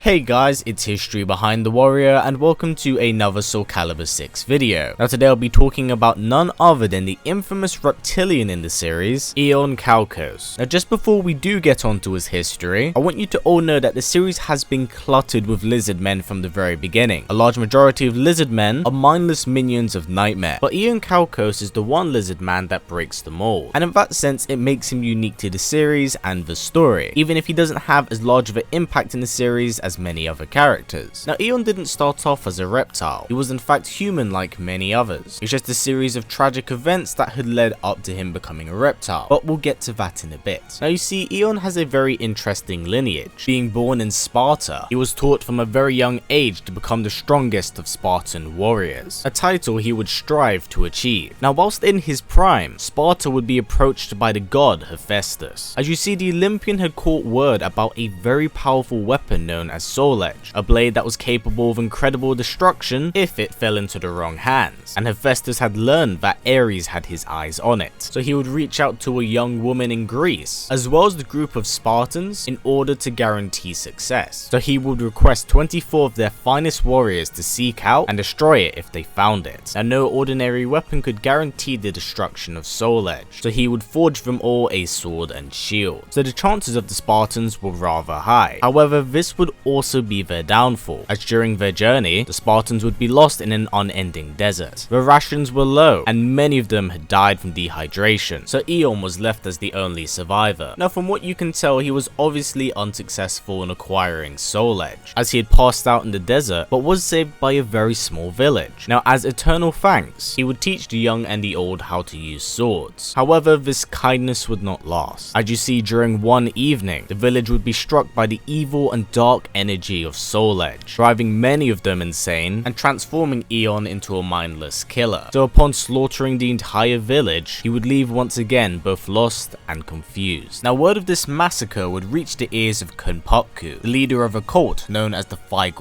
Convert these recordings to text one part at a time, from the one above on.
Hey guys, it's History Behind the Warrior and welcome to another Soul Calibur 6 video. Now today I'll be talking about none other than the infamous reptilian in the series, Aeon Calcos. Now just before we do get onto his history, I want you to all know that the series has been cluttered with lizardmen from the very beginning. A large majority of lizardmen are mindless minions of Nightmare, but Aeon Calcos is the one lizardman that breaks the mold, and in that sense it makes him unique to the series and the story, even if he doesn't have as large of an impact in the series as many other characters. Now Aeon didn't start off as a reptile, he was in fact human like many others. It's just a series of tragic events that had led up to him becoming a reptile, but we'll get to that in a bit. Now you see, Aeon has a very interesting lineage. Being born in Sparta, he was taught from a very young age to become the strongest of Spartan warriors, a title he would strive to achieve. Now whilst in his prime, Sparta would be approached by the god Hephaestus. As you see, the Olympian had caught word about a very powerful weapon known as Soul Edge, a blade that was capable of incredible destruction if it fell into the wrong hands, and Hephaestus had learned that Ares had his eyes on it, so he would reach out to a young woman in Greece, as well as the group of Spartans, in order to guarantee success. So he would request 24 of their finest warriors to seek out and destroy it if they found it. Now no ordinary weapon could guarantee the destruction of Soul Edge, so he would forge them all a sword and shield, so the chances of the Spartans were rather high. However, this would also be their downfall, as during their journey, the Spartans would be lost in an unending desert. Their rations were low, and many of them had died from dehydration, so Aeon was left as the only survivor. Now from what you can tell, he was obviously unsuccessful in acquiring Soul Edge, as he had passed out in the desert, but was saved by a very small village. Now as eternal thanks, he would teach the young and the old how to use swords. However, this kindness would not last. As you see, during one evening, the village would be struck by the evil and dark energy of Soul Edge, driving many of them insane and transforming Aeon into a mindless killer. So upon slaughtering the entire village, he would leave once again both lost and confused. Now word of this massacre would reach the ears of Kunpokku, the leader of a cult known as the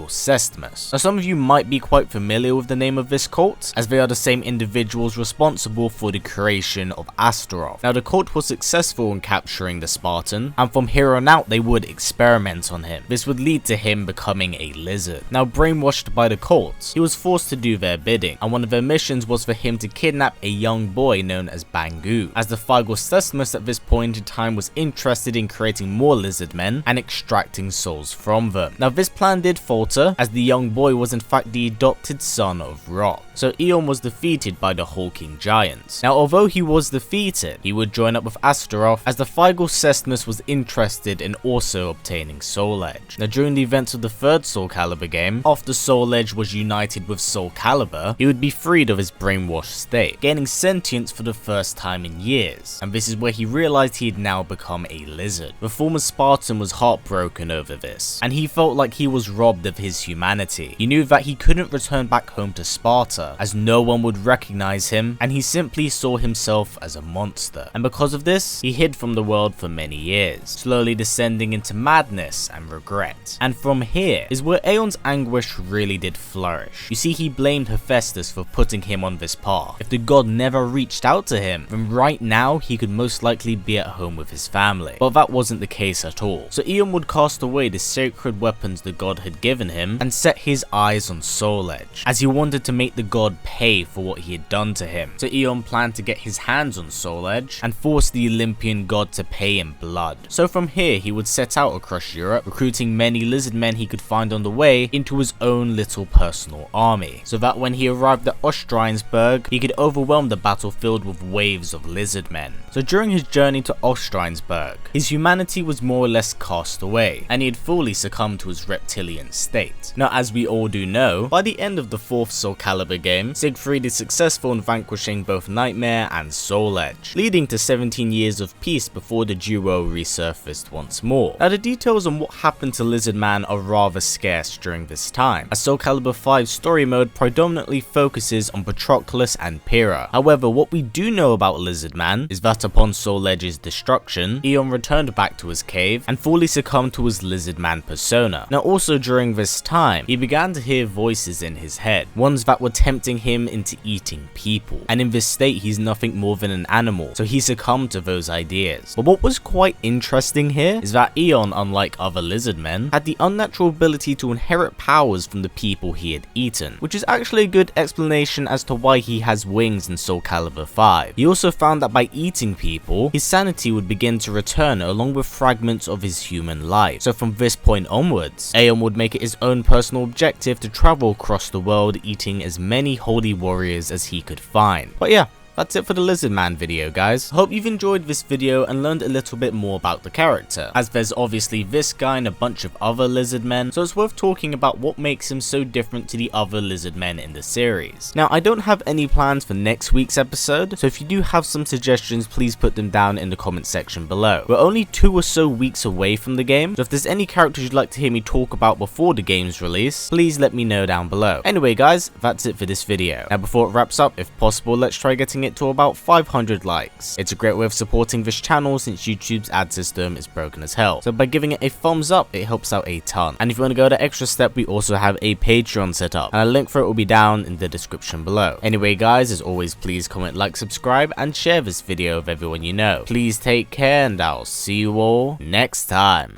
Sestmus. Now some of you might be quite familiar with the name of this cult, as they are the same individuals responsible for the creation of Astaroth. Now the cult was successful in capturing the Spartan, and from here on out they would experiment on him. This would lead to him becoming a lizard. Now brainwashed by the cult, he was forced to do their bidding, and one of their missions was for him to kidnap a young boy known as Bangu, as the Sestmus at this point in time was interested in creating more lizard men and extracting souls from them. Now this plan did falter, as the young boy was in fact the adopted son of Rock, so Aeon was defeated by the hulking giants. Now although he was defeated, he would join up with Astaroth, as the Sestmus was interested in also obtaining Soul Edge. Now during the events of the third Soul Calibur game, after Soul Edge was united with Soul Calibur, he would be freed of his brainwashed state, gaining sentience for the first time in years, and this is where he realized he had now become a lizard. The former Spartan was heartbroken over this, and he felt like he was robbed of his humanity. He knew that he couldn't return back home to Sparta, as no one would recognize him, and he simply saw himself as a monster. And because of this, he hid from the world for many years, slowly descending into madness and regret. And from here is where Aeon's anguish really did flourish. You see, he blamed Hephaestus for putting him on this path. If the god never reached out to him, then right now he could most likely be at home with his family. But that wasn't the case at all. So Aeon would cast away the sacred weapons the god had given him and set his eyes on Soul Edge, as he wanted to make the god pay for what he had done to him. So Aeon planned to get his hands on Soul Edge and force the Olympian god to pay in blood. So from here he would set out across Europe, recruiting many lizard men he could find on the way into his own little personal army, so that when he arrived at Ostrheinsburg, he could overwhelm the battlefield with waves of lizard men. So during his journey to Ostrheinsburg, his humanity was more or less cast away, and he had fully succumbed to his reptilian state. Now as we all do know, by the end of the fourth Soul Calibur game, Siegfried is successful in vanquishing both Nightmare and Soul Edge, leading to 17 years of peace before the duo resurfaced once more. Now the details on what happened to Lizardman are rather scarce during this time, as Soul Calibur 5's story mode predominantly focuses on Patroclus and Pyrrha. However, what we do know about Lizardman is that upon Soul Edge's destruction, Aeon returned back to his cave and fully succumbed to his Lizardman persona. Now also during this time, he began to hear voices in his head, ones that were tempting him into eating people, and in this state he's nothing more than an animal, so he succumbed to those ideas. But what was quite interesting here is that Aeon, unlike other lizardmen, had the the unnatural ability to inherit powers from the people he had eaten, which is actually a good explanation as to why he has wings in Soul Calibur 5. He also found that by eating people, his sanity would begin to return along with fragments of his human life. So from this point onwards, Aeon would make it his own personal objective to travel across the world eating as many holy warriors as he could find. But yeah, that's it for the Lizardman video, guys. I hope you've enjoyed this video and learned a little bit more about the character, as there's obviously this guy and a bunch of other Lizardmen, so it's worth talking about what makes him so different to the other Lizardmen in the series. Now, I don't have any plans for next week's episode, so if you do have some suggestions, please put them down in the comment section below. We're only 2 or so weeks away from the game, so if there's any characters you'd like to hear me talk about before the game's release, please let me know down below. Anyway, guys, that's it for this video. Now, before it wraps up, if possible, let's try getting it to about 500 likes. It's a great way of supporting this channel since YouTube's ad system is broken as hell. So by giving it a thumbs up, it helps out a ton. And if you want to go the extra step, we also have a Patreon set up, and a link for it will be down in the description below. Anyway, guys, as always, please comment, like, subscribe, and share this video with everyone you know. Please take care, and I'll see you all next time.